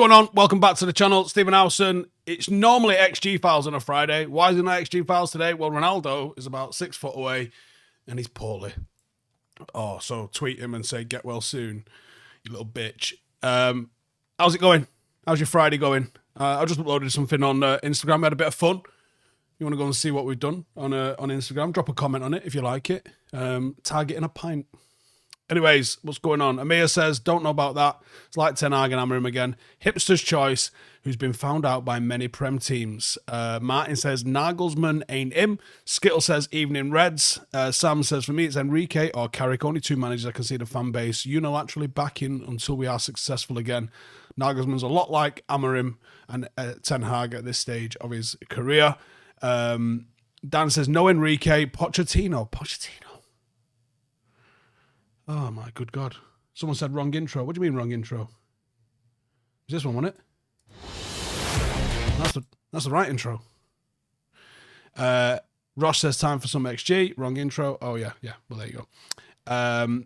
going on? Welcome back to the channel. Stephen Howson. It's normally XG Files on a Friday. Why is it not XG Files today? Well, Ronaldo is about 6 foot away and he's poorly. Oh, so tweet him and say, get well soon, you little bitch. How's it going? How's your Friday going? I just uploaded something on Instagram. We had a bit of fun. You want to go and see what we've done on Instagram? Drop a comment on it if you like it. Targeting a pint. Anyways, what's going on? Amir says, don't know about that. It's like Ten Hag and hammer him again. Hipster's choice, who's been found out by many Prem teams. Martin says, Nagelsmann ain't him. Skittle says, evening Reds. Sam says, for me, it's Enrique or Carrick. Only two managers I can see the fan base unilaterally backing until we are successful again. Nagelsmann's a lot like Amorim and Ten Hag at this stage of his career. Dan says, no Enrique. Pochettino. Oh, my good God. Someone said wrong intro. What do you mean wrong intro? Is this one, wasn't it? That's the right intro. Ross says time for some XG. Wrong intro. Oh, yeah. Well, there you go.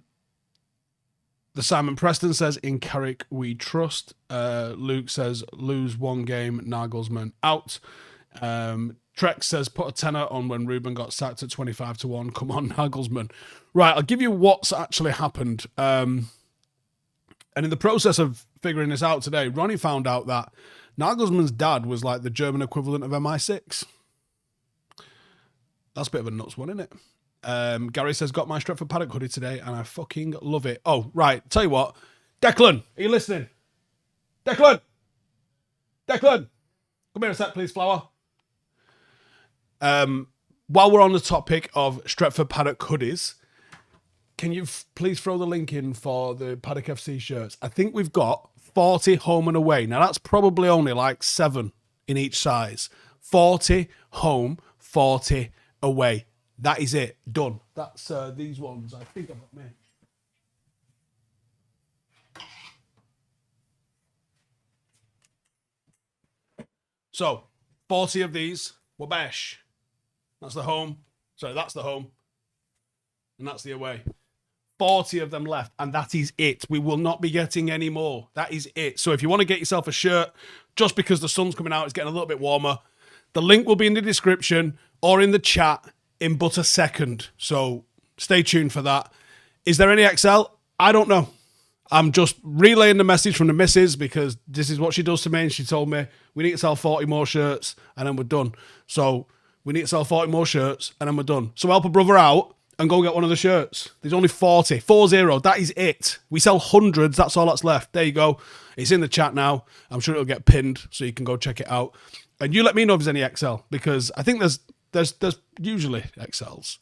The Simon Preston says, in Carrick we trust. Luke says, lose one game, Nagelsmann out. Trek says, put a tenner on when Ruben got sacked at 25-1. Come on, Nagelsmann. Right, I'll give you what's actually happened. And in the process of figuring this out today, Ronnie found out that Nagelsmann's dad was like the German equivalent of MI6. That's a bit of a nuts one, isn't it? Gary says, got my Stretford Paddock hoodie today, and I fucking love it. Oh, right, tell you what. Declan, are you listening? Declan! Come here a sec, please, Flower. While we're on the topic of Stretford Paddock hoodies, can you please throw the link in for the Paddock FC shirts? I think we've got 40 home and away. Now, that's probably only like 7 in each size. 40 home, 40 away. That is it. Done. That's these ones. I think I've got me. So, 40 of these. Wabash. That's the home. Sorry, that's the home. And that's the away. 40 of them left, and that is it. We will not be getting any more. That is it. So if you want to get yourself a shirt, just because the sun's coming out, it's getting a little bit warmer, the link will be in the description or in the chat in but a second. So stay tuned for that. Is there any XL? I don't know. I'm just relaying the message from the missus because this is what she does to me, and she told me we need to sell 40 more shirts and then we're done. So we need to sell 40 more shirts and then we're done. So help a brother out and go get one of the shirts. There's only 40. 40. That is it. We sell hundreds. That's all that's left. There you go. It's in the chat now. I'm sure it'll get pinned so you can go check it out. And you let me know if there's any XL, because I think there's usually XLs.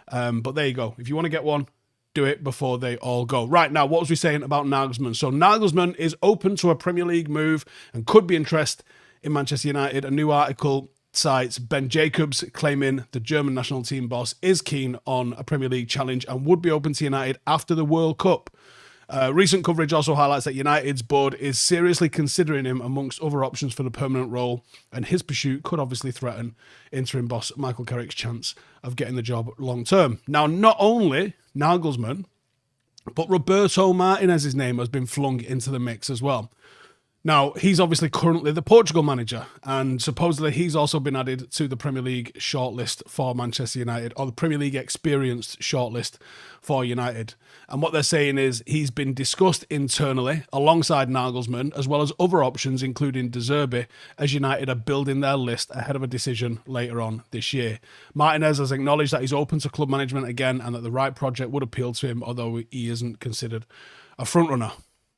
But there you go. If you want to get one, do it before they all go. Right, now, what was we saying about Nagelsmann? So Nagelsmann is open to a Premier League move and could be interested in Manchester United. A new article cites Ben Jacobs claiming the German national team boss is keen on a Premier League challenge and would be open to United after the World Cup. Recent coverage also highlights that United's board is seriously considering him amongst other options for the permanent role, and his pursuit could obviously threaten interim boss Michael Carrick's chance of getting the job long term. Now, not only Nagelsmann, but Roberto Martinez's name has been flung into the mix as well. Now, he's obviously currently the Portugal manager, and supposedly he's also been added to the Premier League shortlist for Manchester United, or the Premier League experienced shortlist for United. And what they're saying is he's been discussed internally alongside Nagelsmann, as well as other options, including De Zerbi, as United are building their list ahead of a decision later on this year. Martinez has acknowledged that he's open to club management again and that the right project would appeal to him, although he isn't considered a frontrunner.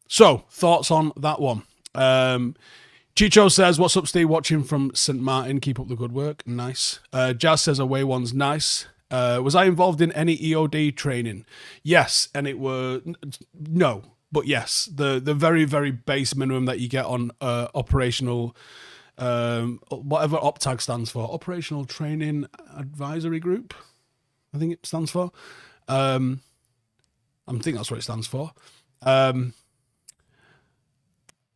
So, thoughts on that one? Chicho says, what's up, Steve? Watching from St. Martin. Keep up the good work. Nice. Jazz says, away one's nice. Was I involved in any EOD training? Yes, and it were... No, but yes. The very, very base minimum that you get on operational... whatever OPTAG stands for. Operational Training Advisory Group, I think it stands for. I think that's what it stands for.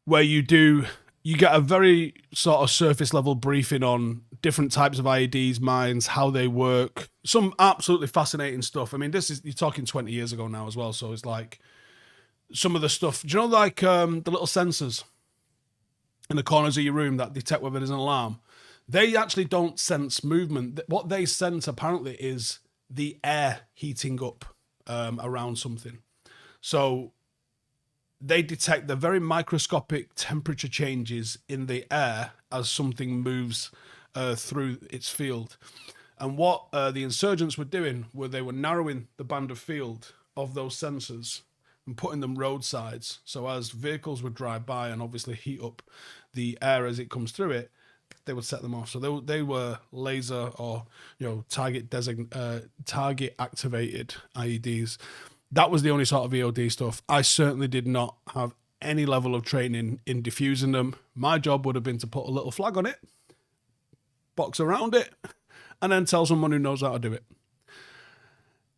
Where you get a very sort of surface level briefing on different types of IEDs, mines, how they work. Some absolutely fascinating stuff. I mean, you're talking 20 years ago now as well. So it's like some of the stuff, do you know, like the little sensors in the corners of your room that detect whether there's an alarm. They actually don't sense movement. What they sense apparently is the air heating up around something. So they detect the very microscopic temperature changes in the air as something moves through its field. And what the insurgents were doing were they were narrowing the band of field of those sensors and putting them roadsides. So as vehicles would drive by and obviously heat up the air as it comes through it, they would set them off. So they were laser or target activated IEDs. That was the only sort of EOD stuff. I certainly did not have any level of training in diffusing them. My job would have been to put a little flag on it, box around it, and then tell someone who knows how to do it.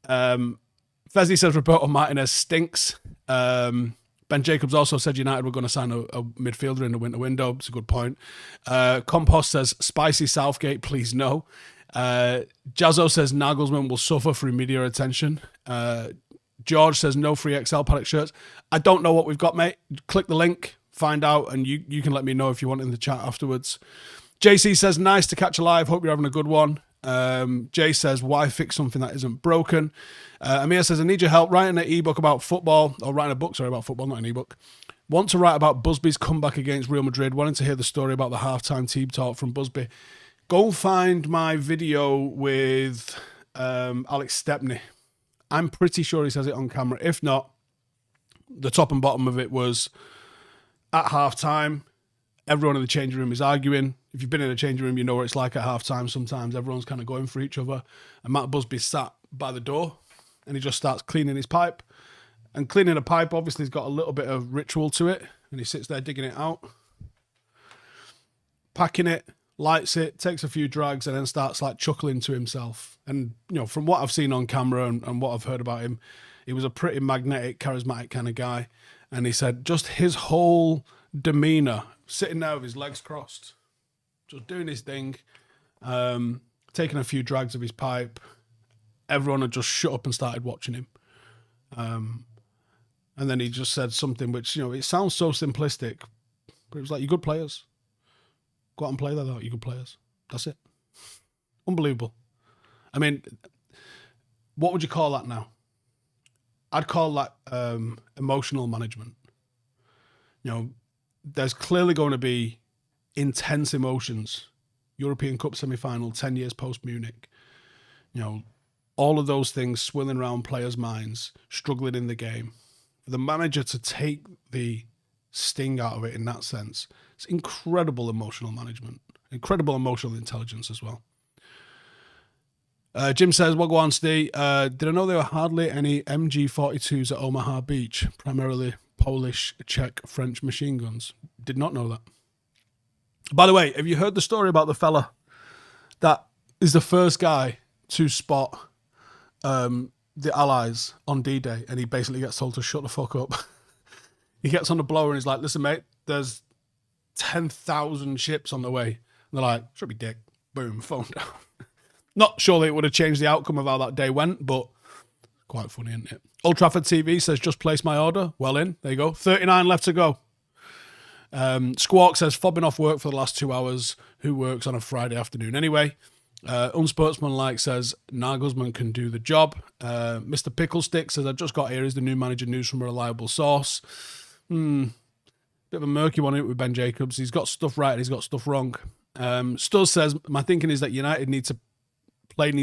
Fezzi says Roberto Martinez stinks. Ben Jacobs also said United were going to sign a midfielder in the winter window. It's a good point. Compost says spicy Southgate, please no. Jazzo says Nagelsmann will suffer through media attention. George says no free XL Paddock shirts. I don't know what we've got, mate. Click the link, find out, and you can let me know if you want in the chat afterwards. JC says nice to catch a live. Hope you're having a good one. Jay says why fix something that isn't broken. Amir says I need your help writing an ebook about football, or writing a book, sorry, about football, not an ebook. Want to write about Busby's comeback against Real Madrid. Wanting to hear the story about the halftime team talk from Busby. Go find my video with Alex Stepney. I'm pretty sure he says it on camera. If not, the top and bottom of it was at halftime, everyone in the changing room is arguing. If you've been in a changing room, you know what it's like at halftime. Sometimes everyone's kind of going for each other. And Matt Busby sat by the door and he just starts cleaning his pipe. And cleaning a pipe obviously has got a little bit of ritual to it. And he sits there digging it out, packing it, lights it, takes a few drags, and then starts like chuckling to himself. And, from what I've seen on camera and what I've heard about him, he was a pretty magnetic, charismatic kind of guy. And he said just his whole demeanor, sitting there with his legs crossed, just doing his thing, taking a few drags of his pipe. Everyone had just shut up and started watching him. And then he just said something which, it sounds so simplistic, but it was like, you're good players. Go out and play like that, you're good players. That's it. Unbelievable. I mean, what would you call that now? I'd call that emotional management. There's clearly going to be intense emotions. European Cup semi-final, 10 years post-Munich. All of those things swirling around players' minds, struggling in the game. For the manager to take the sting out of it in that sense, it's incredible emotional management, incredible emotional intelligence as well. Jim says, Wagwan Steve, did I know there were hardly any MG42s at Omaha Beach, primarily Polish, Czech, French machine guns? Did not know that. By the way, have you heard the story about the fella that is the first guy to spot the Allies on D-Day, and he basically gets told to shut the fuck up? He gets on the blower and he's like, listen, mate, there's 10,000 ships on the way. And they're like, should be dick. Boom, phone down. Not sure that it would have changed the outcome of how that day went, but quite funny, isn't it? Old Trafford TV says, just placed my order. Well in. There you go. 39 left to go. Squawk says, fobbing off work for the last 2 hours. Who works on a Friday afternoon anyway? Unsportsmanlike says, Nagelsmann can do the job. Mr. Picklestick says, I just got here. Is the new manager news from a reliable source? Bit of a murky one with Ben Jacobs. He's got stuff right and he's got stuff wrong. Stuz says, my thinking is that United needs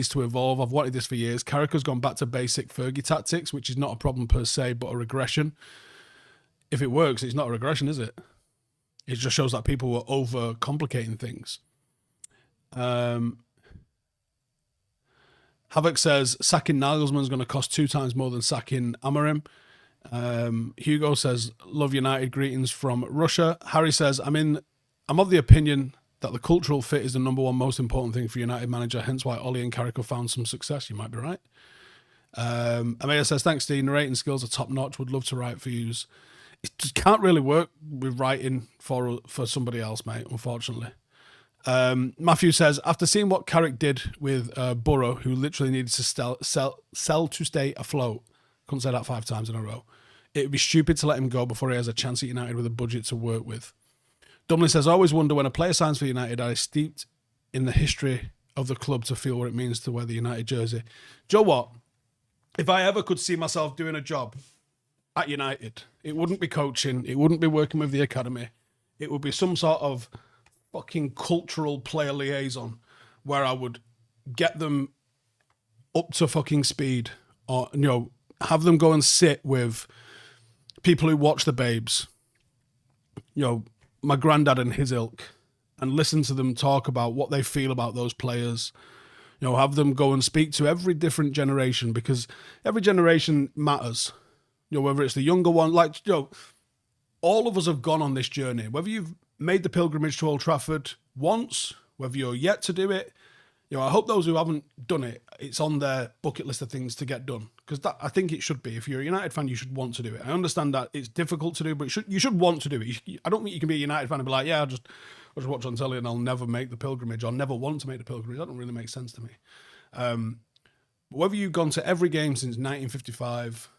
to evolve. I've wanted this for years. Carrick has gone back to basic Fergie tactics, which is not a problem per se, but a regression. If it works, it's not a regression, is it? It just shows that people were over-complicating things. Havoc says, sacking Nagelsmann is going to cost 2 times more than sacking Amorim. Hugo says, love United, greetings from Russia. Harry says, I'm of the opinion that the cultural fit is the number one most important thing for United manager, hence why Ollie and Carrick have found some success. You might be right. Amaya says, thanks, Steve. Narrating skills are top notch. Would love to write for yous. It just can't really work with writing for somebody else, mate, unfortunately. Matthew says, after seeing what Carrick did with Burrow, who literally needed to sell to stay afloat, couldn't say that 5 times in a row, it would be stupid to let him go before he has a chance at United with a budget to work with. Dumley says, I always wonder when a player signs for United, are they steeped in the history of the club to feel what it means to wear the United jersey? Do you know what? If I ever could see myself doing a job at United, it wouldn't be coaching, it wouldn't be working with the academy, it would be some sort of fucking cultural player liaison where I would get them up to fucking speed, or, you know, have them go and sit with people who watch the Babes, you know, my granddad and his ilk, and listen to them talk about what they feel about those players. You know, have them go and speak to every different generation, because every generation matters. You know, whether it's the younger one, like, you know, all of us have gone on this journey. Whether you've made the pilgrimage to Old Trafford once, whether you're yet to do it, you know, I hope those who haven't done it, it's on their bucket list of things to get done. Because that, I think it should be. If you're a United fan, you should want to do it. I understand that it's difficult to do, but you should want to do it. I don't think you can be a United fan and be like, yeah, I'll just watch on telly and I'll never make the pilgrimage, or never want to make the pilgrimage. That don't really make sense to me. But whether you've gone to every game since 1955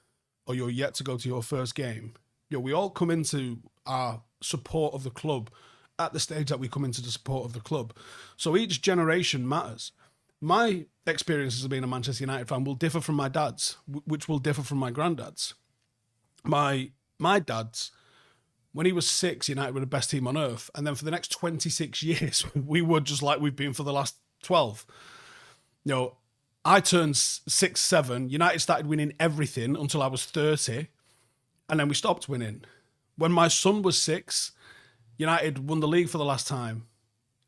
or you're yet to go to your first game, you know, we all come into our support of the club at the stage that we come into the support of the club. So each generation matters. My experiences of being a Manchester United fan will differ from my dad's, which will differ from my granddad's. My dad's, when he was 6, United were the best team on earth. And then for the next 26 years, we were just like we've been for the last 12. You know, I turned 6, 7. United started winning everything until I was 30. And then we stopped winning. When my son was 6, United won the league for the last time.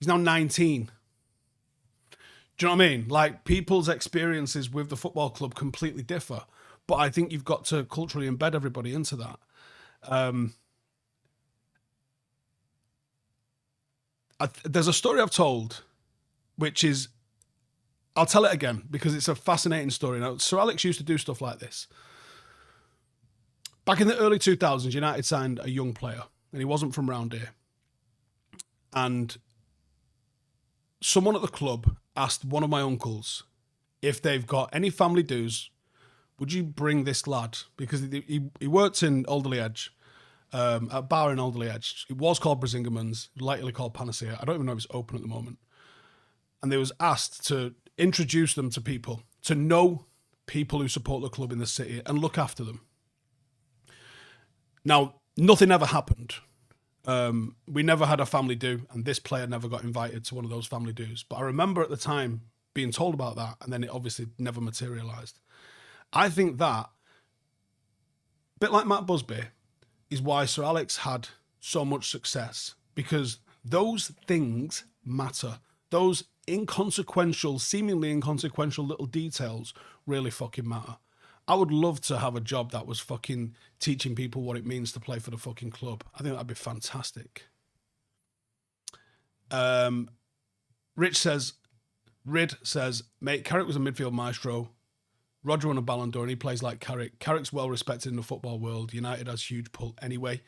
He's now 19. Do you know what I mean? Like, people's experiences with the football club completely differ. But I think you've got to culturally embed everybody into that. There's a story I've told, which is, I'll tell it again because it's a fascinating story. Now, Sir Alex used to do stuff like this. Back in the early 2000s, United signed a young player, and he wasn't from round here. And someone at the club asked one of my uncles if they've got any family dues, would you bring this lad? Because he worked in Alderley Edge, a bar in Alderley Edge. It was called Brisingaman's, lightly called Panacea. I don't even know if it's open at the moment. And they was asked to introduce them to people, to know people who support the club in the city and look after them. Now, nothing ever happened. We never had a family do, and this player never got invited to one of those family dues. But I remember at the time being told about that, and then it obviously never materialised. I think that, a bit like Matt Busby, is why Sir Alex had so much success, because those things matter. Those inconsequential, seemingly inconsequential little details really fucking matter. I would love to have a job that was fucking teaching people what it means to play for the fucking club. I think that'd be fantastic. Rid says, mate, Carrick was a midfield maestro. Roger won a Ballon d'Or and he plays like Carrick. Carrick's well respected in the football world. United has huge pull anyway.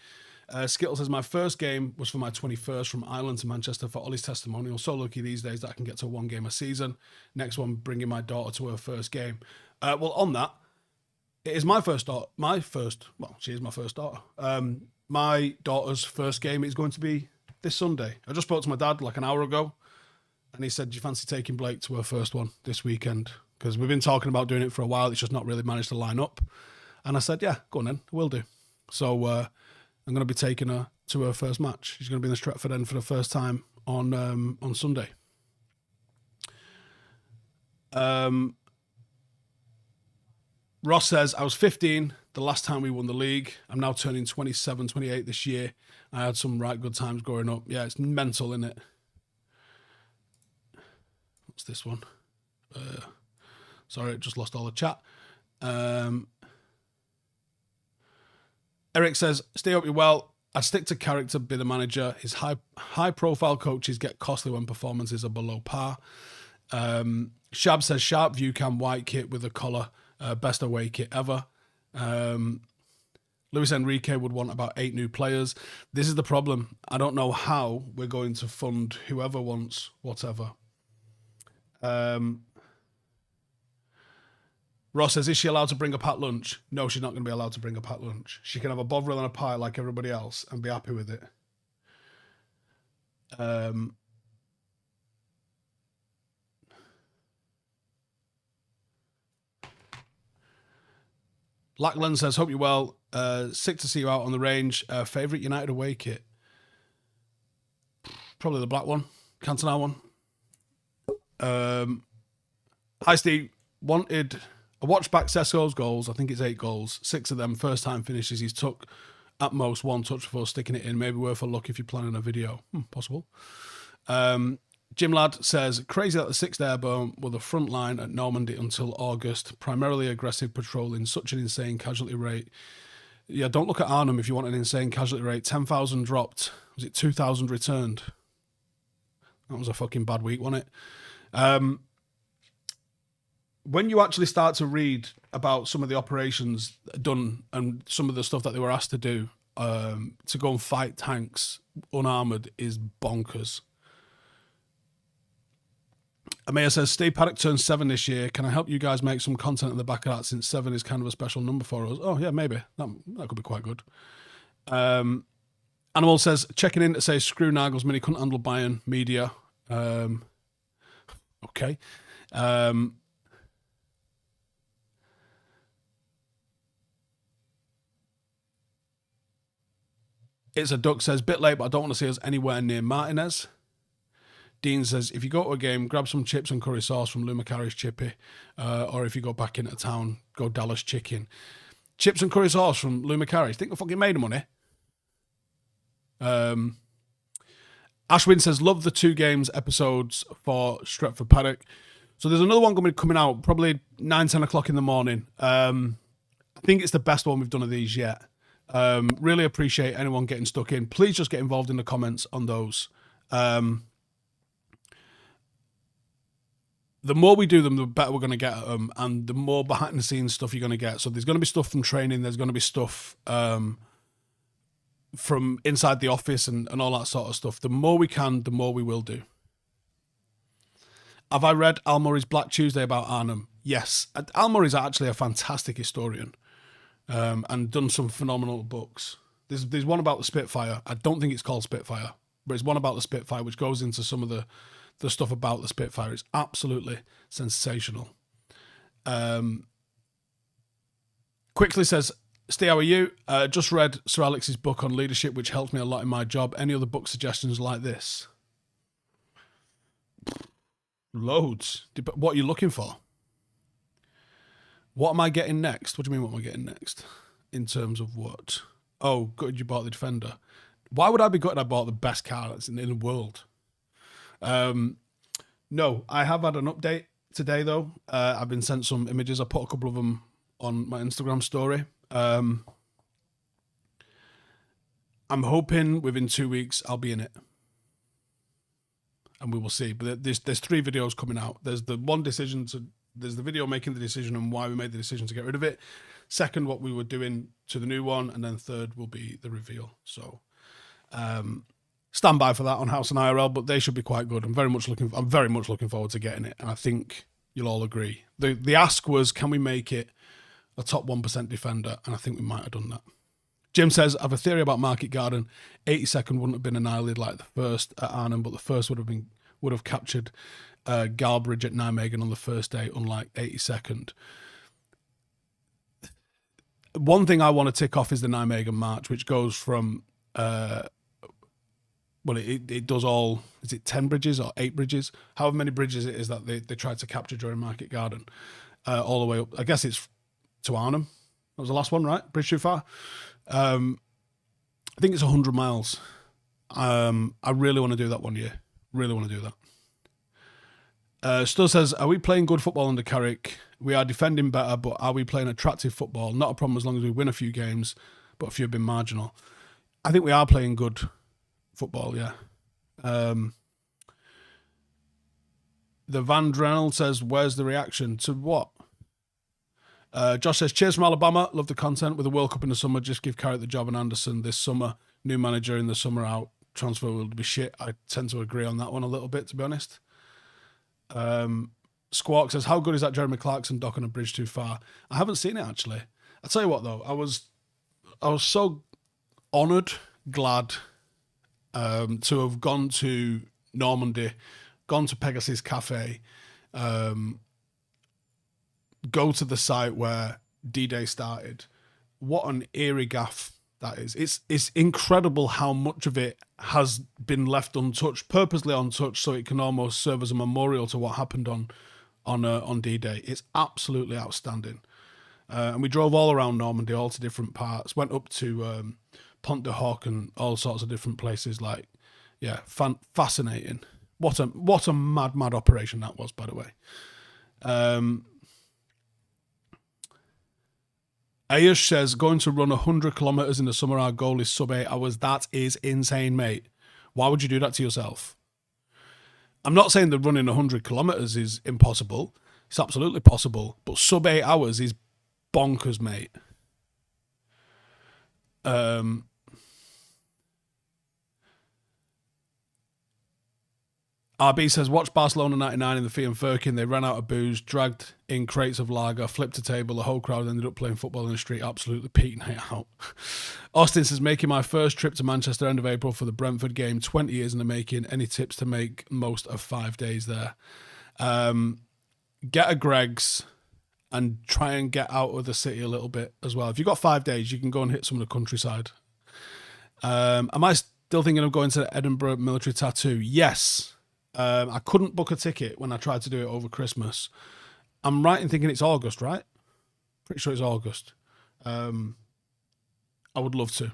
Skittle says, my first game was for my 21st from Ireland to Manchester for Ollie's testimonial. So lucky these days that I can get to one game a season. Next one, bringing my daughter to her first game. Well, on that, it is my first daughter. She is my first daughter. My daughter's first game is going to be this Sunday. I just spoke to my dad like an hour ago, and he said, do you fancy taking Blake to her first one this weekend? Because we've been talking about doing it for a while. It's just not really managed to line up. And I said, yeah, go on then. Will do. So I'm going to be taking her to her first match. She's going to be in the Stretford end for the first time on Sunday. Ross says, I was 15 the last time we won the league. I'm now turning 27, 28 this year. I had some right good times growing up. Yeah, it's mental, isn't it? What's this one? Sorry, I just lost all the chat. Eric says, stay up, you're well. I stick to Carrick to be the manager. His high-profile coaches get costly when performances are below par. Shab says, sharp view cam, white kit with a collar. Best away kit ever. Luis Enrique would want about 8 new players. This is the problem. I don't know how we're going to fund whoever wants whatever. Ross says, is she allowed to bring a packed lunch? No, she's not going to be allowed to bring a packed lunch. She can have a bovril and a pie like everybody else and be happy with it. Lackland says, hope you're well. Sick to see you out on the range. Favourite United away kit? Probably the black one. Cantona one. Hi, Steve. I watched back Sesko's goals. I think it's 8 goals. 6 of them first-time finishes. He's took, at most, 1 touch before sticking it in. Maybe worth a look if you're planning a video. Possible. Jim Ladd says, crazy that the 6th Airborne were the front line at Normandy until August. Primarily aggressive patrolling, such an insane casualty rate. Yeah, don't look at Arnhem if you want an insane casualty rate. 10,000 dropped. Was it 2,000 returned? That was a fucking bad week, wasn't it? When you actually start to read about some of the operations done and some of the stuff that they were asked to do, to go and fight tanks unarmoured is bonkers. Amaya says, Steve, Paddock turned 7 this year. Can I help you guys make some content at the back of that, since 7 is kind of a special number for us? Oh, yeah, maybe. That could be quite good. Animal says, checking in to say, screw Nagelsmann, he couldn't handle Bayern media. Okay. It's a Duck says, bit late, but I don't want to see us anywhere near Martinez. Dean says, if you go to a game, grab some chips and curry sauce from Lou McCarry's Chippy. Or if you go back into town, go Dallas Chicken. Chips and curry sauce from Lou McCarry's. Think we fucking made of money. Ashwin says, love the 2 games episodes for Stretford Paddock. So there's another one going to be coming out probably 9, 10 o'clock in the morning. I think it's the best one we've done of these yet. Really appreciate anyone getting stuck in. Please just get involved in the comments on those. The more we do them, the better we're going to get at them, and the more behind the scenes stuff you're going to get. So there's going to be stuff from training. There's going to be stuff from inside the office and all that sort of stuff. The more we can, the more we will do. Have I read Al Murray's Black Tuesday about Arnhem? Yes. Al Murray's actually a fantastic historian and done some phenomenal books. There's one about the Spitfire. I don't think it's called Spitfire, but it's one about the Spitfire, which goes into some of the stuff about the Spitfire. Is absolutely sensational. Quickly says, Steve, how are you? Just read Sir Alex's book on leadership, which helped me a lot in my job. Any other book suggestions like this? Loads. What are you looking for? What am I getting next? What do you mean, what am I getting next? In terms of what? Oh, good, you bought the Defender. Why would I be gutted I bought the best car that's in the world? No, I have had an update today, though. I've been sent some images. I put a couple of them on my Instagram story. I'm hoping within 2 weeks I'll be in it. And we will see. But there's 3 videos coming out. There's the video making the decision and why we made the decision to get rid of it. Second, what we were doing to the new one. And then third will be the reveal. So, stand by for that on Howson IRL, but they should be quite good. I'm very much looking forward to getting it. And I think you'll all agree. The ask was, can we make it a top 1% defender? And I think we might have done that. Jim says, I have a theory about Market Garden. 82nd wouldn't have been annihilated like the first at Arnhem, but the first would have captured Galbridge at Nijmegen on the first day, unlike 82nd. One thing I want to tick off is the Nijmegen March, which goes from, it does all, is it 10 bridges or 8 bridges? However many bridges it is that they tried to capture during Market Garden, all the way up. I guess it's to Arnhem. That was the last one, right? Bridge too far. I think it's 100 miles. I really want to do that one year. Really want to do that. Stu says, are we playing good football under Carrick? We are defending better, but are we playing attractive football? Not a problem as long as we win a few games, but a few have been marginal. I think we are playing good football, yeah. The Van Drenel says, where's the reaction? To what? Josh says, cheers from Alabama. Love the content. With the World Cup in the summer, just give Carrick the job and Anderson this summer. New manager in the summer out. Transfer will be shit. I tend to agree on that one a little bit, to be honest. Squawk says, how good is that Jeremy Clarkson dock on a bridge too far? I haven't seen it, actually. I'll tell you what, though. I was so honoured, glad, to have gone to Normandy, gone to Pegasus Cafe, go to the site where D-Day started. What an eerie gaff that is. It's incredible how much of it has been left untouched, purposely untouched, so it can almost serve as a memorial to what happened on D-Day. It's absolutely outstanding. And we drove all around Normandy, all to different parts. Went up to Pont de Hoc and all sorts of different places. Like, yeah, fascinating. What a mad operation that was, by the way. Ayush says, going to run 100 kilometers in the summer, our goal is sub 8 hours. That is insane, mate. Why would you do that to yourself? I'm not saying that running 100 kilometers is impossible. It's absolutely possible. But sub 8 hours is bonkers, mate. RB says, watch Barcelona 99 in the Fiat Firkin. They ran out of booze, dragged in crates of lager, flipped a table. The whole crowd ended up playing football in the street. Absolutely peak night out. Austin says, making my first trip to Manchester end of April for the Brentford game. 20 years in the making. Any tips to make most of 5 days there? Get a Greg's and try and get out of the city a little bit as well. If you've got 5 days, you can go and hit some of the countryside. Am I still thinking of going to the Edinburgh military tattoo? Yes. I couldn't book a ticket when I tried to do it over Christmas. I'm right in thinking it's August, right? Pretty sure it's August. I would love to.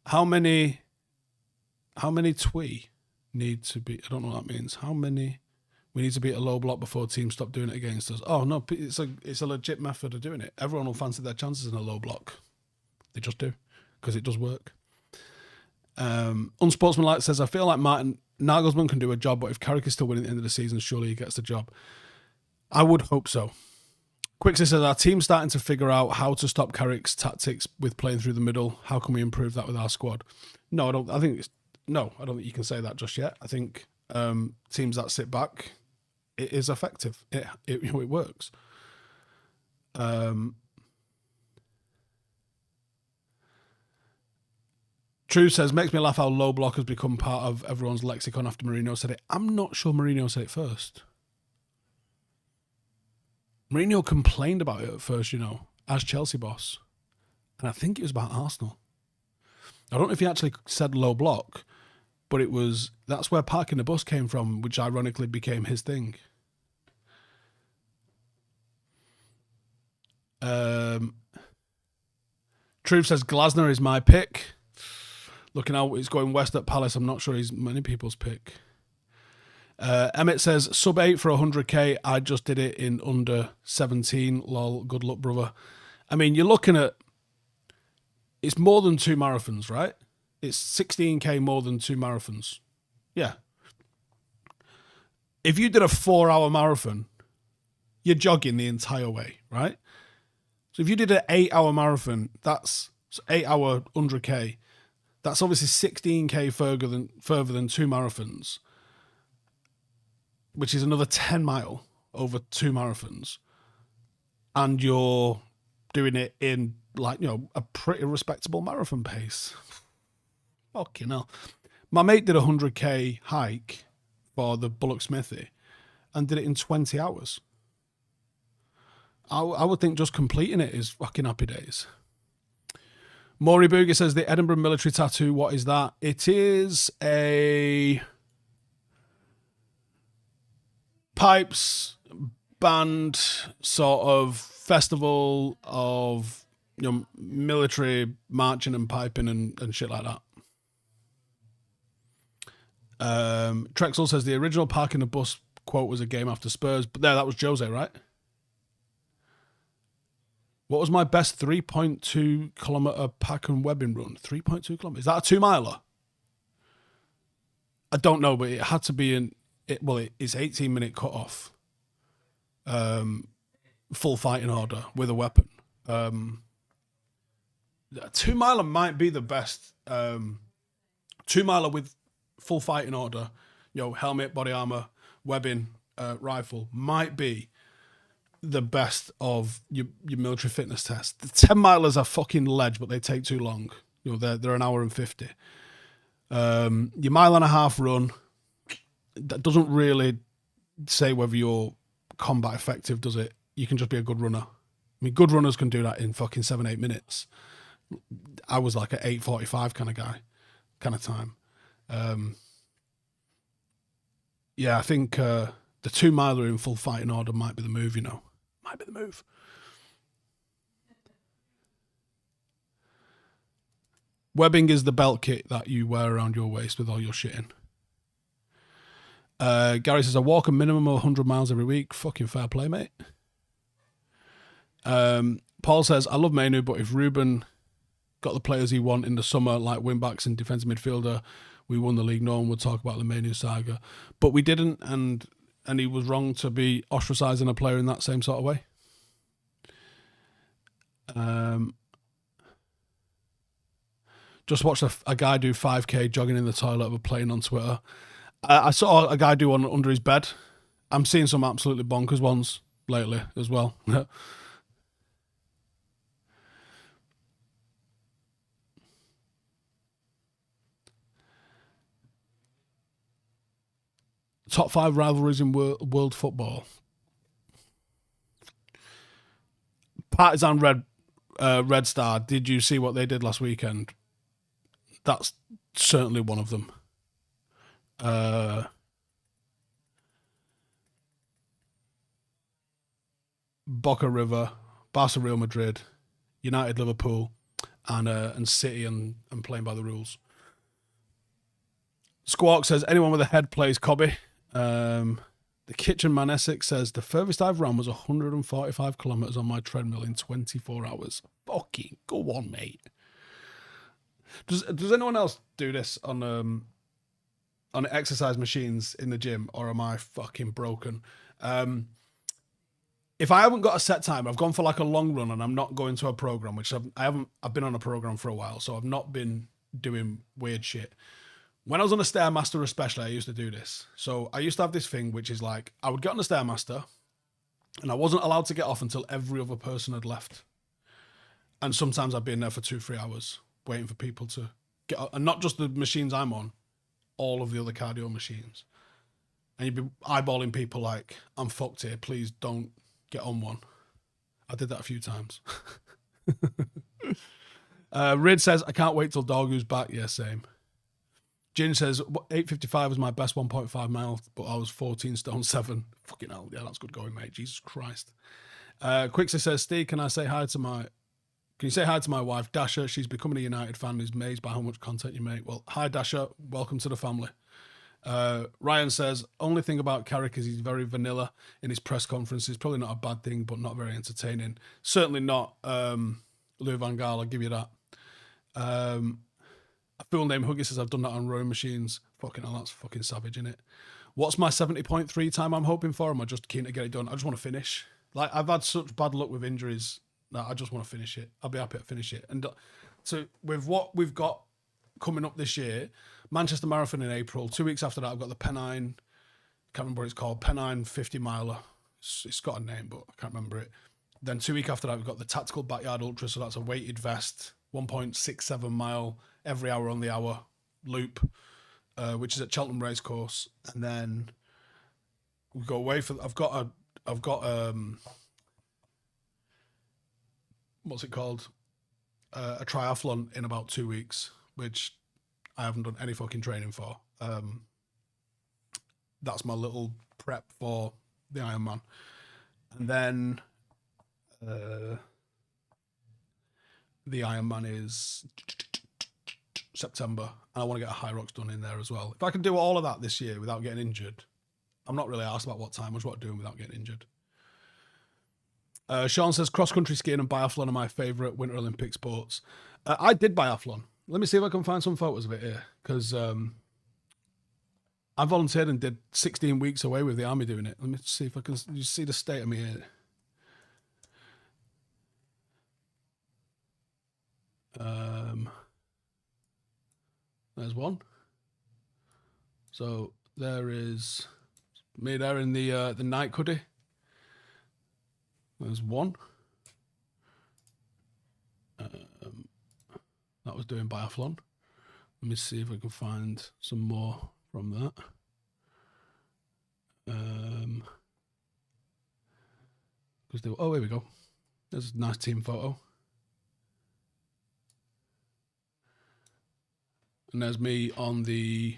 How many twee need to be? I don't know what that means. How many? We need to be at a low block before teams stop doing it against us. Oh no, it's a legit method of doing it. Everyone will fancy their chances in a low block. They just do, because it does work. Unsportsmanlike says, I feel like Martin Nagelsmann can do a job, but if Carrick is still winning at the end of the season, surely he gets the job. I would hope so. Quixie says, our team's starting to figure out how to stop Carrick's tactics with playing through the middle. How can we improve that with our squad? No, I don't think you can say that just yet. I think teams that sit back, it is effective. It works. True says, makes me laugh how low block has become part of everyone's lexicon after Mourinho said it. I'm not sure Mourinho said it first. Mourinho complained about it at first, as Chelsea boss. And I think it was about Arsenal. I don't know if he actually said low block, but that's where parking the bus came from, which ironically became his thing. Truth says, Glasner is my pick. Looking out, he's going west at Palace. I'm not sure he's many people's pick. Emmett says, sub 8 for 100k. I just did it in under 17. Lol, good luck, brother. I mean, you're looking at, it's more than 2 marathons, right? It's 16k more than 2 marathons. Yeah. If you did a 4-hour marathon, you're jogging the entire way, right? So if you did an 8-hour marathon, that's 8-hour 100k. That's obviously 16k further than 2 marathons, which is another 10 mile over 2 marathons. And you're doing it in a pretty respectable marathon pace. Fucking hell. My mate did a 100k hike for the Bullock Smithy and did it in 20 hours. I would think just completing it is fucking happy days. Maury Booger says, the Edinburgh military tattoo, what is that? It is a pipes band sort of festival of military marching and piping and shit like that. Trexel says, the original parking the bus quote was a game after Spurs, but that was Jose, right? What was my best 3.2 kilometre pack and webbing run? 3.2 kilometres. Is that a 2-miler? I don't know, but it had to be it's 18-minute cut-off. Full fighting order with a weapon. A 2-miler might be the best. 2-miler with full fighting order, helmet, body armour, webbing, rifle, might be the best of your military fitness test. The 10-milers are fucking ledge, but they take too long. You know, they're an hour and 50. Your mile and a half run, that doesn't really say whether you're combat effective, does it? You can just be a good runner. I mean, good runners can do that in fucking 7-8 minutes. I was like an 8:45 kind of guy, kind of time. Yeah, I think the 2 miler in full fighting order might be the move, you know. Might be the move. Webbing is the belt kit that you wear around your waist with all your shit in. Gary says, I walk a minimum of 100 miles every week. Fucking fair play, mate. Paul says, I love Mainoo, but if Ruben got the players he want in the summer, like wing-backs and defensive midfielder, we won the league. No one would talk about the Mainoo saga. But we didn't, and he was wrong to be ostracising a player in that same sort of way. Just watched a guy do 5K jogging in the toilet of a plane on Twitter. I saw a guy do one under his bed. I'm seeing some absolutely bonkers ones lately as well. Top 5 rivalries in world football. Partizan Red Star. Did you see what they did last weekend? That's certainly one of them. Boca River, Barca Real Madrid, United Liverpool, and City and playing by the rules. Squawk says, anyone with a head plays Cobby. The Kitchen Man Essex says, the furthest I've run was 145 kilometres on my treadmill in 24 hours. Fucking go on, mate. Does anyone else do this on exercise machines in the gym, or am I fucking broken? If I haven't got a set time, I've gone for like a long run and I'm not going to a program, which I've been on a program for a while, so I've not been doing weird shit. When I was on a Stairmaster especially, I used to do this. So I used to have this thing, which is like, I would get on the Stairmaster and I wasn't allowed to get off until every other person had left. And sometimes I'd be in there for 2-3 hours waiting for people to get up. And not just the machines I'm on, all of the other cardio machines. And you'd be eyeballing people like, I'm fucked here, please don't get on one. I did that a few times. Rid says, I can't wait till Dorgu's back. Yeah, same. Jin says, 8:55 was my best 1.5 mile, but I was 14 stone 7. Fucking hell, yeah, that's good going, mate. Jesus Christ. Quixie says, Steve, can you say hi to my wife, Dasha? She's becoming a United fan and is amazed by how much content you make. Well, hi, Dasha. Welcome to the family. Ryan says, only thing about Carrick is he's very vanilla in his press conferences. Probably not a bad thing, but not very entertaining. Certainly not Louis van Gaal, I'll give you that. A full name Huggy says, I've done that on rowing machines. Fucking hell, that's fucking savage, innit? What's my 70.3 time I'm hoping for? Am I just keen to get it done? I just want to finish. Like, I've had such bad luck with injuries that I just want to finish it. I'll be happy to finish it. And so with what we've got coming up this year, Manchester Marathon in April. 2 weeks after that, I've got the Pennine, can't remember what it's called, Pennine 50 miler. It's got a name, but I can't remember it. Then 2 weeks after that, we've got the Tactical Backyard Ultra. So that's a weighted vest, 1.67 mile, every hour on the hour loop, which is at Cheltenham Racecourse. And then we go away for, I've got what's it called? A triathlon in about 2 weeks, which I haven't done any fucking training for. That's my little prep for the Ironman. And then the Ironman is September, and I want to get a High Rocks done in there as well. If I can do all of that this year without getting injured, I'm not really asked about what time, I just want to do without getting injured. Sean says, cross-country skiing and biathlon are my favourite Winter Olympic sports. I did biathlon. Let me see if I can find some photos of it here, because I volunteered and did 16 weeks away with the army doing it. Let me see if I can you see the state of me here. There's one. So there is me there in the night hoodie. There's one. that was doing biathlon. Let me see if I can find some more from that. Oh, here we go. There's a nice team photo. And there's me on the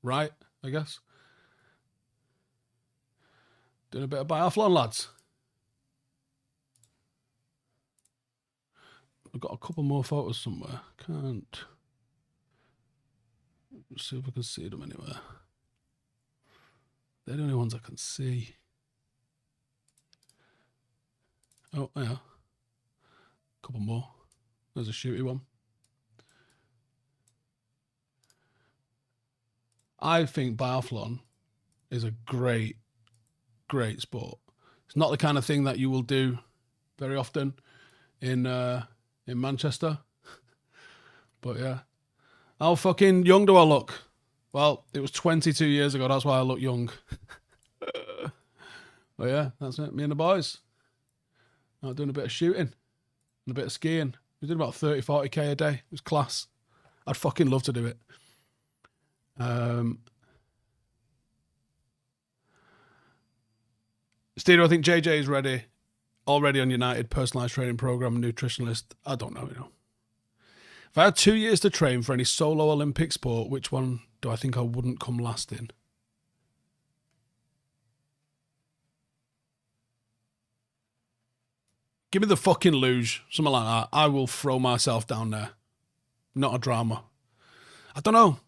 right, I guess. Doing a bit of biathlon, lads. I've got a couple more photos somewhere. Can't. Let's see if I can see them anywhere. They're the only ones I can see. Oh, yeah. A couple more. There's a shooty one. I think biathlon is a great, great sport. It's not the kind of thing that you will do very often in Manchester. But yeah. How fucking young do I look? Well, it was 22 years ago. That's why I look young. But yeah, that's it. Me and the boys. Out doing a bit of shooting and a bit of skiing. We did about 30, 40k a day. It was class. I'd fucking love to do it. Steve, I think JJ is ready. Already on United, personalised training program, nutritionalist. I don't know, you know. If I had 2 years to train for any solo Olympic sport, which one do I think I wouldn't come last in? Give me the fucking luge, something like that. I will throw myself down there. Not a drama. I don't know.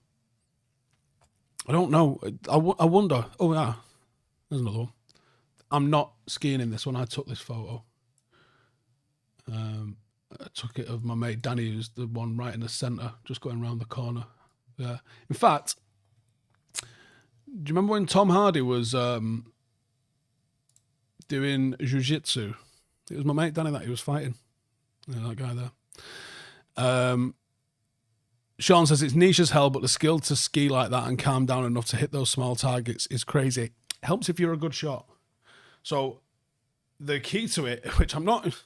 I wonder. Oh, yeah. There's another one. I'm not skiing in this one. I took this photo. I took it of my mate Danny, who's the one right in the centre, just going around the corner. Yeah. In fact, do you remember when Tom Hardy was doing jiu-jitsu? It was my mate Danny that he was fighting. Yeah, that guy there. Sean says it's niche as hell, but the skill to ski like that and calm down enough to hit those small targets is crazy. Helps if you're a good shot. So the key to it, which I'm not,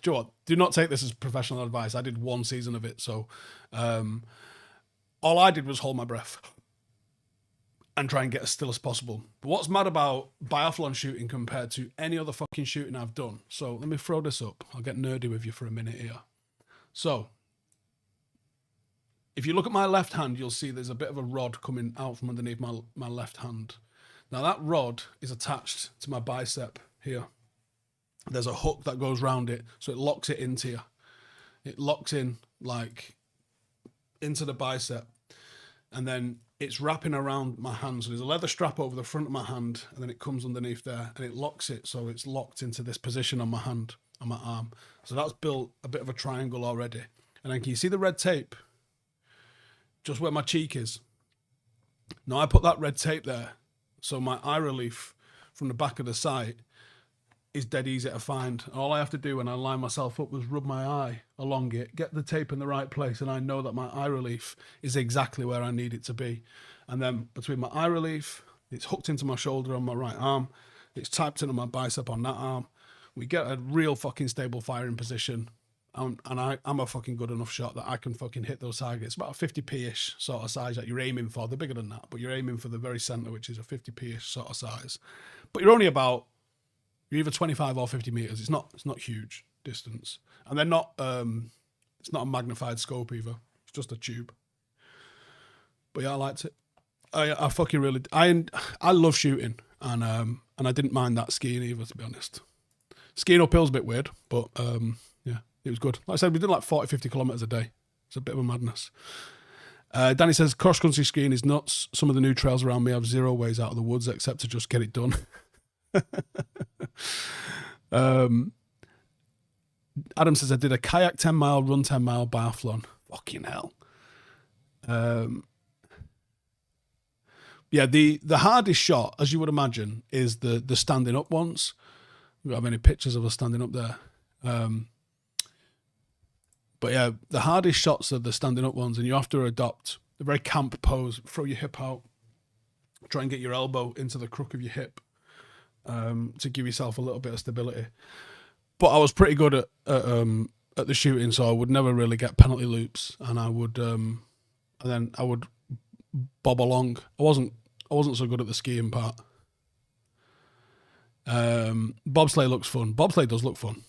do not take this as professional advice. I did one season of it. So all I did was hold my breath and try and get as still as possible. But what's mad about biathlon shooting compared to any other fucking shooting I've done? So let me throw this up. I'll get nerdy with you for a minute here. So if you look at my left hand, you'll see there's a bit of a rod coming out from underneath my left hand. Now that rod is attached to my bicep here. There's a hook that goes round it, so it locks it into you. It locks in like into the bicep, and then it's wrapping around my hand. So there's a leather strap over the front of my hand, and then it comes underneath there, and it locks it, so it's locked into this position on my hand, on my arm. So that's built a bit of a triangle already. And then can you see the red tape? Just where my cheek is. Now I put that red tape there, so my eye relief from the back of the sight is dead easy to find. All I have to do when I line myself up was rub my eye along it, get the tape in the right place, and I know that my eye relief is exactly where I need it to be. And then between my eye relief, it's hooked into my shoulder on my right arm, it's typed into my bicep on that arm. We get a real fucking stable firing position. And I'm a fucking good enough shot that I can fucking hit those targets. About a 50p-ish sort of size that you're aiming for. They're bigger than that, but you're aiming for the very centre, which is a 50p-ish sort of size. But you're only about, you're either 25 or 50 metres. It's not huge distance. And they're not, it's not a magnified scope either. It's just a tube. But yeah, I liked it. I fucking really, I love shooting. And I didn't mind that skiing either, to be honest. Skiing uphill's a bit weird, but yeah. It was good. Like I said, we did like 40, 50 kilometres a day. It's a bit of a madness. Danny says, cross-country skiing is nuts. Some of the new trails around me have zero ways out of the woods except to just get it done. Adam says, I did a kayak 10 mile, run 10 mile biathlon. Fucking hell. Yeah, the hardest shot, as you would imagine, is the standing up ones. We don't have any pictures of us standing up there. But yeah, the hardest shots are the standing up ones, and you have to adopt a very camp pose. Throw your hip out, try and get your elbow into the crook of your hip to give yourself a little bit of stability. But I was pretty good at at the shooting, so I would never really get penalty loops, and I would bob along. I wasn't so good at the skiing part. Bobsleigh looks fun. Bobsleigh does look fun.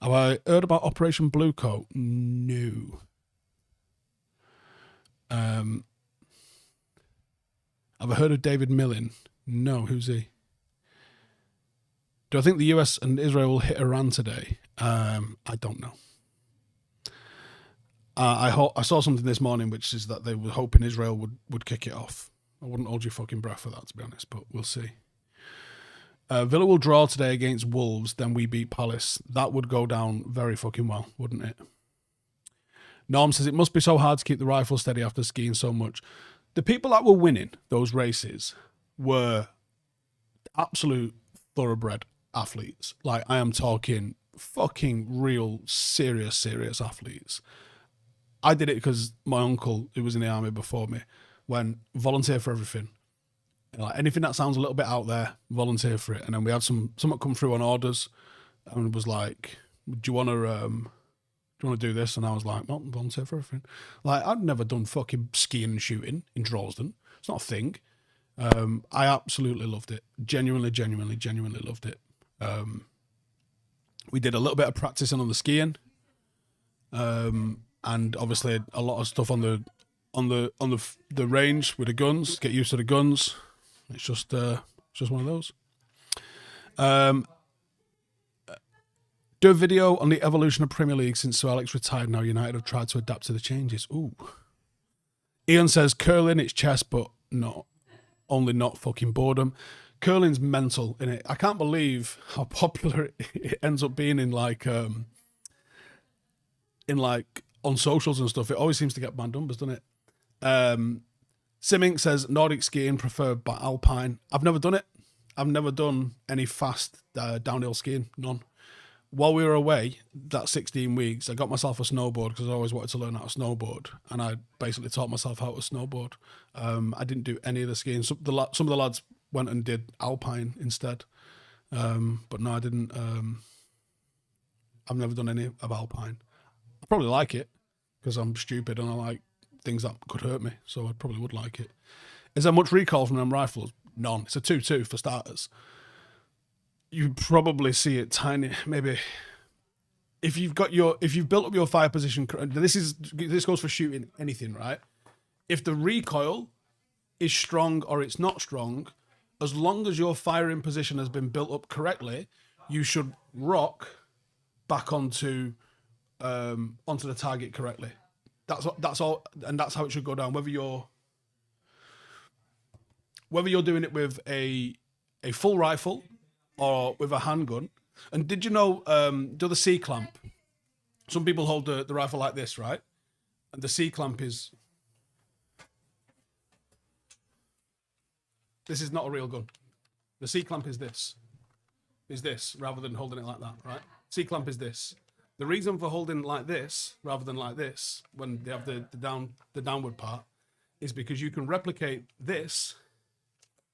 Have I heard about Operation Bluecoat? No. Have I heard of David Millen? No. Who's he? Do I think the US and Israel will hit Iran today? I don't know. I saw something this morning which is that they were hoping Israel would kick it off. I wouldn't hold your fucking breath for that, to be honest, but we'll see. Villa will draw today against Wolves, then we beat Palace. That would go down very fucking well, wouldn't it? Norm says, it must be so hard to keep the rifle steady after skiing so much. The people that were winning those races were absolute thoroughbred athletes. Like, I am talking fucking real, serious athletes. I did it because my uncle, who was in the army before me, went volunteer for everything. Like, anything that sounds a little bit out there, volunteer for it. And then we had something come through on orders, and it was like, do you want to do this? And I was like, well, volunteer for everything. Like, I'd never done fucking skiing and shooting in Dresden. It's not a thing. I absolutely loved it. Genuinely loved it. We did a little bit of practicing on the skiing, and obviously a lot of stuff on the range with the guns. Get used to the guns. It's just one of those. Do a video on the evolution of Premier League since Sir Alex retired. Now United have tried to adapt to the changes. Ooh. Ian says curling, it's chess, but not fucking boredom. Curling's mental, innit? I can't believe how popular it ends up being in like on socials and stuff. It always seems to get bad numbers, doesn't it? Simming says Nordic skiing preferred by alpine. I've never done it. I've never done any fast downhill skiing, none. While we were away, that 16 weeks, I got myself a snowboard because I always wanted to learn how to snowboard, and I basically taught myself how to snowboard. I didn't do any of the skiing. Some of the lads went and did alpine instead, but no, I didn't. I've never done any of alpine. I probably like it because I'm stupid and I like things that could hurt me, so I probably would like it. Is there much recoil from them rifles? None. It's a 2.2 for starters. You probably see it tiny, maybe. If you've built up your fire position, this goes for shooting anything, right? If the recoil is strong or it's not strong, as long as your firing position has been built up correctly, you should rock back onto the target correctly. That's all, and that's how it should go down. Whether you're doing it with a full rifle or with a handgun. And did you know, do the C-clamp? Some people hold the rifle like this, right? And the C-clamp is... This is not a real gun. The C-clamp is this, rather than holding it like that, right? C-clamp is this. The reason for holding it like this, rather than like this, when they have the downward part, is because you can replicate this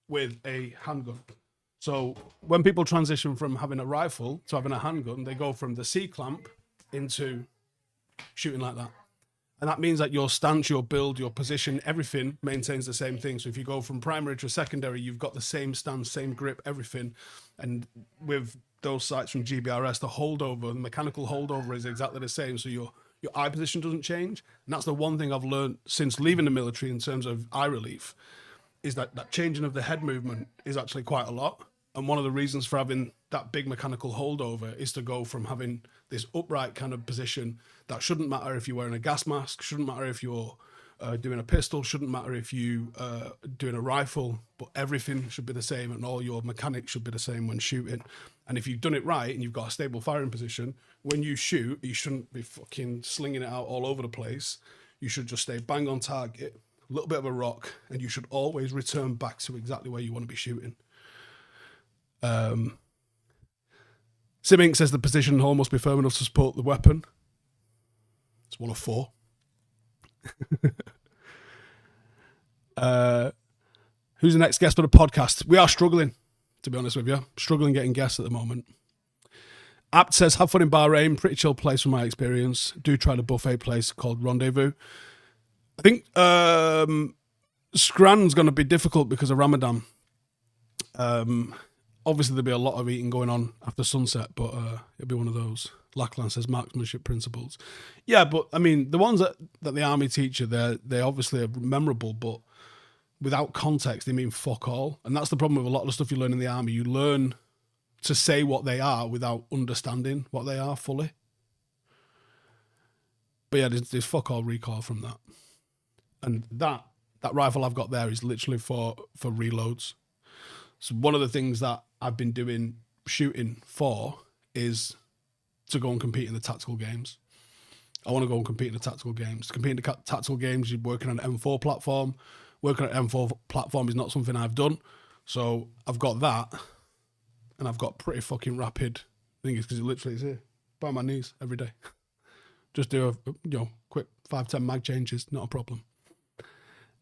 with a handgun. So when people transition from having a rifle to having a handgun, they go from the C-clamp into shooting like that. And that means that your stance, your build, your position, everything maintains the same thing. So if you go from primary to secondary, you've got the same stance, same grip, everything. And with those sights from GBRS, the mechanical holdover is exactly the same. So your eye position doesn't change. And that's the one thing I've learned since leaving the military in terms of eye relief, is that changing of the head movement is actually quite a lot. And one of the reasons for having that big mechanical holdover is to go from having this upright kind of position that shouldn't matter if you're wearing a gas mask, shouldn't matter if you're doing a pistol, shouldn't matter if you doing a rifle, but everything should be the same and all your mechanics should be the same when shooting. And if you've done it right and you've got a stable firing position, when you shoot, you shouldn't be fucking slinging it out all over the place. You should just stay bang on target, a little bit of a rock, and you should always return back to exactly where you want to be shooting. Simming says the position hole must be firm enough to support the weapon. It's one of 4. Who's the next guest on the podcast? We are struggling, to be honest with you. Struggling getting guests at the moment. Apt says, have fun in Bahrain. Pretty chill place from my experience. Do try the buffet place called Rendezvous. I think Scran's going to be difficult because of Ramadan. Obviously, there'll be a lot of eating going on after sunset, but it'll be one of those. Lachlan says marksmanship principles. Yeah, but I mean, the ones that the army teach you, they obviously are memorable, but without context, they mean fuck all. And that's the problem with a lot of the stuff you learn in the army. You learn to say what they are without understanding what they are fully. But yeah, there's fuck all recoil from that. And that rifle I've got there is literally for reloads. So one of the things that I've been doing shooting for is to go and compete in the tactical games. I want to go and compete in the tactical games. To compete in the tactical games, you're working on an M4 platform. Working on an M4 platform is not something I've done. So I've got that, and I've got pretty fucking rapid things because it literally is here by my knees every day. Just do a quick 5-10 mag changes, not a problem.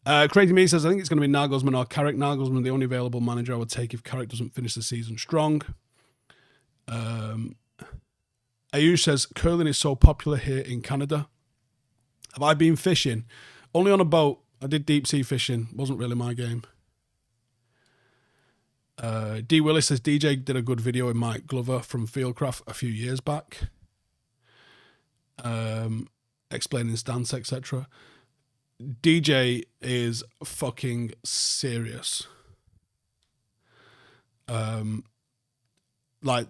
Crazy Me says, I think it's going to be Nagelsmann or Carrick. Nagelsmann, the only available manager I would take if Carrick doesn't finish the season strong. Ayush says, curling is so popular here in Canada. Have I been fishing? Only on a boat. I did deep sea fishing. Wasn't really my game. D. Willis says, DJ did a good video with Mike Glover from Fieldcraft a few years back. Explaining stance, etc. DJ is fucking serious. Like,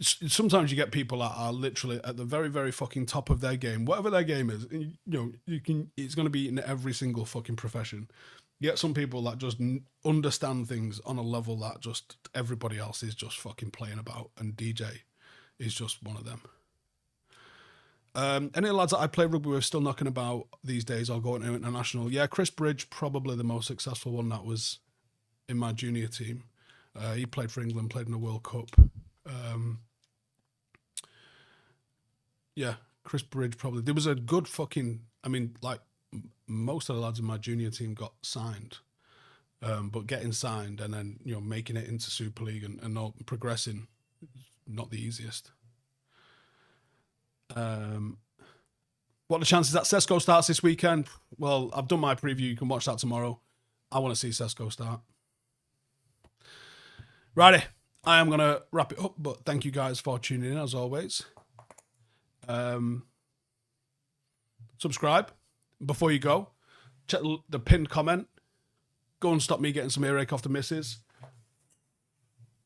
sometimes you get people that are literally at the very, very fucking top of their game, whatever their game is. It's going to be in every single fucking profession. You get some people that just understand things on a level that just everybody else is just fucking playing about, and DJ is just one of them. Any of the lads that I play rugby with still knocking about these days or going to international? Yeah, Chris Bridge, probably the most successful one that was in my junior team. He played for England, played in the World Cup. Yeah, Chris Bridge probably. There was a good fucking, I mean, like most of the lads in my junior team got signed, but getting signed and then, making it into Super League and not progressing, not the easiest. What are the chances that Sesko starts this weekend? Well, I've done my preview. You can watch that tomorrow. I want to see Sesko start. Righty. I am going to wrap it up, but thank you guys for tuning in as always. Subscribe before you go. Check the pinned comment. Go and stop me getting some earache off the missus.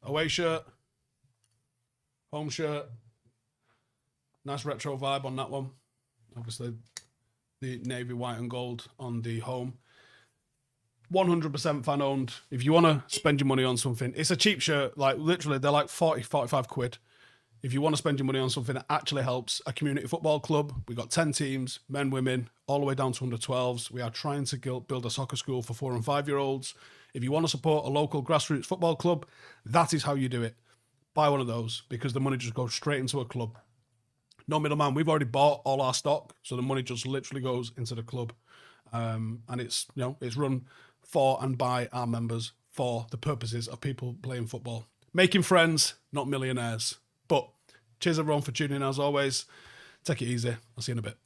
Away shirt. Home shirt. Nice retro vibe on that one. Obviously, the navy, white and gold on the home. 100% fan owned. If you want to spend your money on something, it's a cheap shirt. Like literally, they're like 40, 45 quid. If you want to spend your money on something that actually helps a community football club, we've got 10 teams, men, women, all the way down to under 12s. We are trying to build a soccer school for 4 and 5-year-olds. If you want to support a local grassroots football club, that is how you do it. Buy one of those because the money just goes straight into a club. No middleman. We've already bought all our stock, so the money just literally goes into the club. And it's, it's run for and by our members for the purposes of people playing football. Making friends, not millionaires. But cheers everyone for tuning in as always. Take it easy. I'll see you in a bit.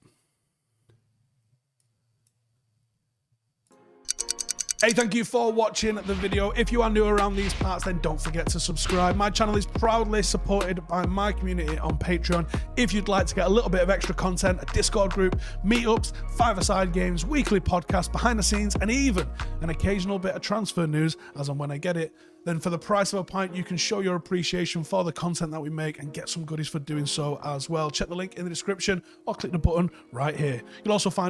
Hey, thank you for watching the video. If you are new around these parts, then don't forget to subscribe. My channel is proudly supported by my community on Patreon. If you'd like to get a little bit of extra content, a Discord group, meetups, 5-a-side games, weekly podcasts, behind the scenes, and even an occasional bit of transfer news as and when I get it, then for the price of a pint, you can show your appreciation for the content that we make and get some goodies for doing so as well. Check the link in the description or click the button right here. You'll also find